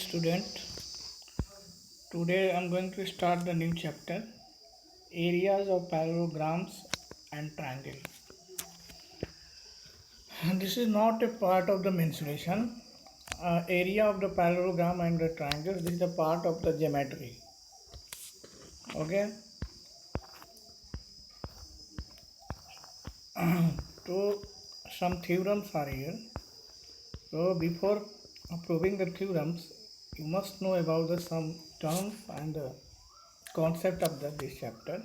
student. Today I'm going to start the new chapter, areas of parallelograms and triangle. This is not a part of the mensuration. Area of the parallelogram and the triangle, this is a part of the geometry. Okay. So some theorems are here. So before proving the theorems, you must know about the some terms and the concept of this chapter.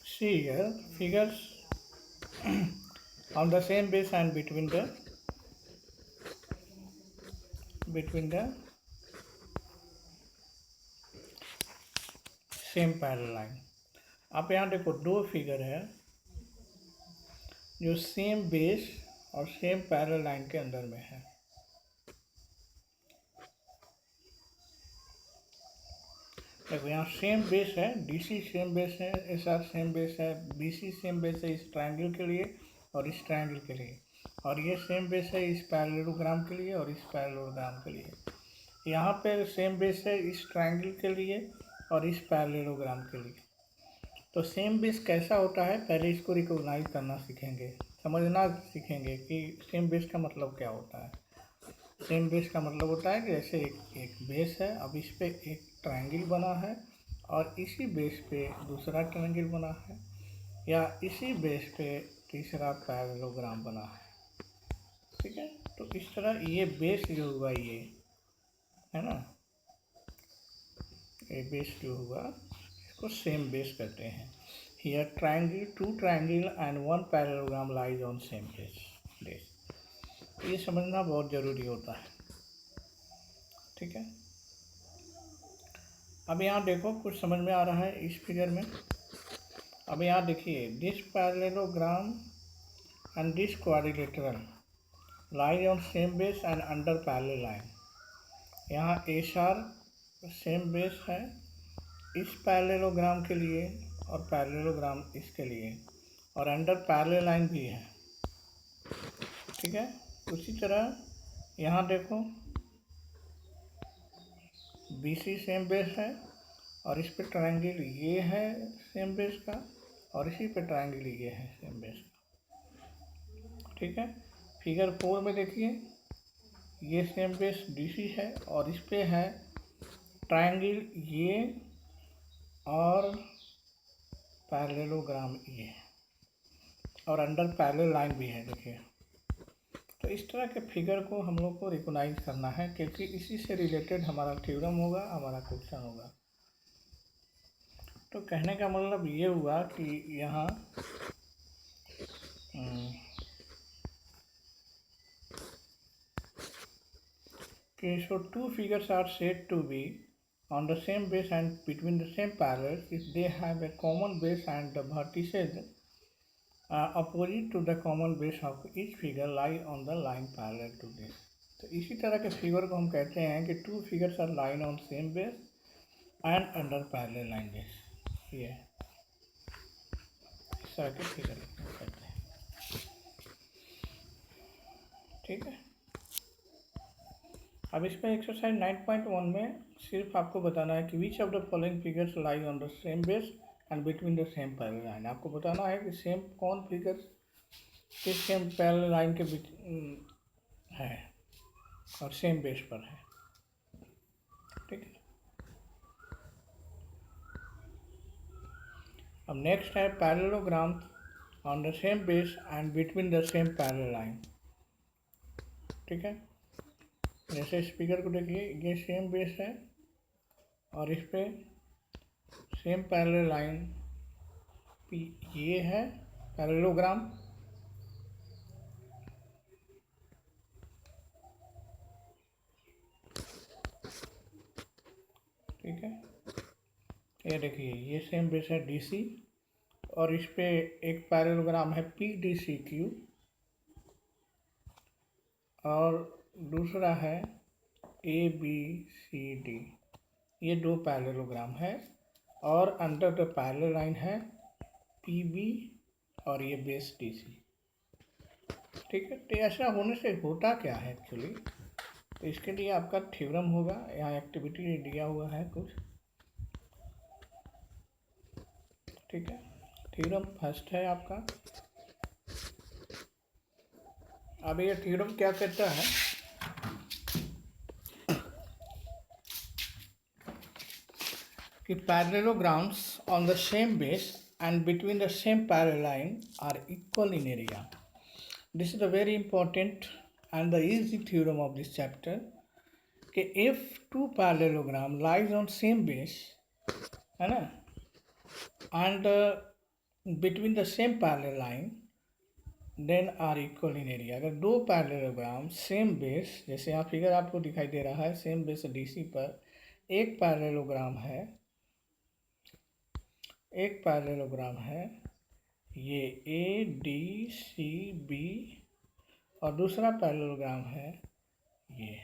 See here, figures on the same base and between the same parallel line. आप यहाँ देखो दो figure है जो same base और same parallel line के अंदर में है. देखो यहाँ सेम बेस है, डीसी सेम बेस है, एसआर सेम बेस है, बीसी सेम बेस है इस ट्रायंगल के लिए और इस ट्रायंगल के लिए, और ये सेम बेस है इस पैरेललोग्राम के लिए और इस पैरेललोग्राम के लिए. यहाँ पे सेम बेस है इस ट्रायंगल के लिए और इस पैरेललोग्राम के लिए. तो सेम बेस कैसा होता है, पहले इसको रिकॉग्नाइज करना सीखेंगे, समझना सीखेंगे कि सेम बेस का मतलब क्या होता है. सेम बेस का मतलब होता है कि जैसे एक बेस है, अब इस पे एक ट्रायंगल बना है और इसी बेस पे दूसरा ट्रायंगल बना है, या इसी बेस पे तीसरा पैरेललोग्राम बना है. ठीक है, तो इस तरह ये बेस जो हुआ ये है ना, ये बेस जो हुआ इसको सेम बेस कहते हैं. Here triangle, two triangle and one parallelogram lies on same base. ये समझना बहुत ज़रूरी होता है. ठीक है, अब यहाँ देखो कुछ समझ में आ रहा है इस फिगर में. अब यहाँ देखिए, this parallelogram and this quadrilateral lies on same base and under parallel line. यहाँ एसआर सेम बेस है इस पैरेललोग्राम के लिए और पैरेललोग्राम इसके लिए, और अंडर पैरेलल लाइन भी है. ठीक है, उसी तरह यहाँ देखो बीसी सेम बेस है और इस पे ट्रायंगल ये है सेम बेस का, और इसी पे ट्रायंगल ये है सेम बेस का. ठीक है, फिगर 4 में देखिए ये सेम बेस डीसी है और इस पे है ट्रायंगल ये और पैरेललोग्राम ये, और अंडर पैरेलल लाइन भी है. देखिए, तो इस तरह के फिगर को हम लोग को रिकॉग्नाइज करना है, क्योंकि इसी से रिलेटेड हमारा थ्योरम होगा, हमारा क्वेश्चन होगा. तो कहने का मतलब ये हुआ कि यहाँ so two figures are said to be on the same base and between the same parallels if they have a common base and the vertices opposite to the common base of each figure lie on the line parallel to this. तो इसी तरह के figure को हम कहते हैं कि two figures are line on same base and under parallel line base. ये इस तरह के फिगर कहते हैं. ठीक है, अब इस पर एक्सरसाइज 9.1 में सिर्फ आपको बताना है कि which of the following figures lie on the same base and between the same parallel line. आपको बताना है कि सेम कौन फिगर किस सेम पैरेलल लाइन के बीच है और सेम बेस पर है. ठीक है, अब नेक्स्ट है parallelogram on the same base and between the same parallel line. ठीक है, जैसे इस फिगर को देखिए, ये सेम बेस है और इस पे सेम पैरेलल लाइन ये है पैरेललोग्राम. ठीक है, ये देखिए ये सेम बेस है डीसी और इस पे एक पैरेललोग्राम है पी डी सी क्यू, और दूसरा है ए बी सी डी. ये दो पैरेललोग्राम है और अंडर द पैरेलल लाइन है पी बी और ये बेस डी सी. ठीक है, तो ऐसा होने से होता क्या है एक्चुअली, तो इसके लिए आपका थ्योरम होगा, यहाँ एक्टिविटी दिया हुआ है कुछ, ठीक है। थ्योरम फर्स्ट है आपका। अब ये थ्योरम क्या कहता है कि parallelograms on the same base and between the same parallel line are equal in area. This is a very important and the easy theorem of this chapter. कि if two parallelogram lies on same base, है ना, and between the same parallel line, then are equal in area. अगर दो parallelogram same base, जैसे यहाँ figure आपको दिखाई दे रहा है, सेम बेस डीसी पर एक पैरेललोग्राम है, ये ए डी सी बी, और दूसरा पैरेललोग्राम है ये,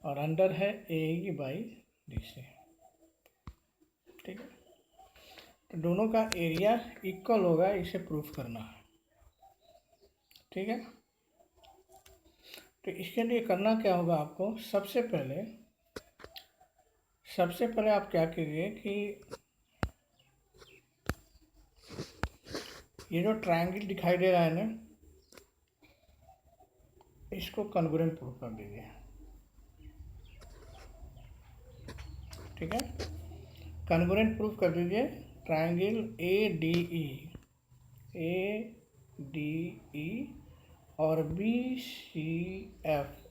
और अंडर है ए बाई डी सी, ठीक है। तो दोनों का एरिया इक्वल होगा, इसे प्रूफ करना है, ठीक है। तो इसके लिए करना क्या होगा आपको, सबसे पहले आप क्या कीजिए कि ये जो ट्रायंगल दिखाई दे रहा है ना, इसको कॉन्ग्रुएंट प्रूफ कर दीजिए, ठीक है। कॉन्ग्रुएंट प्रूफ कर दीजिए ट्रायंगल ए डी ई और बी सी एफ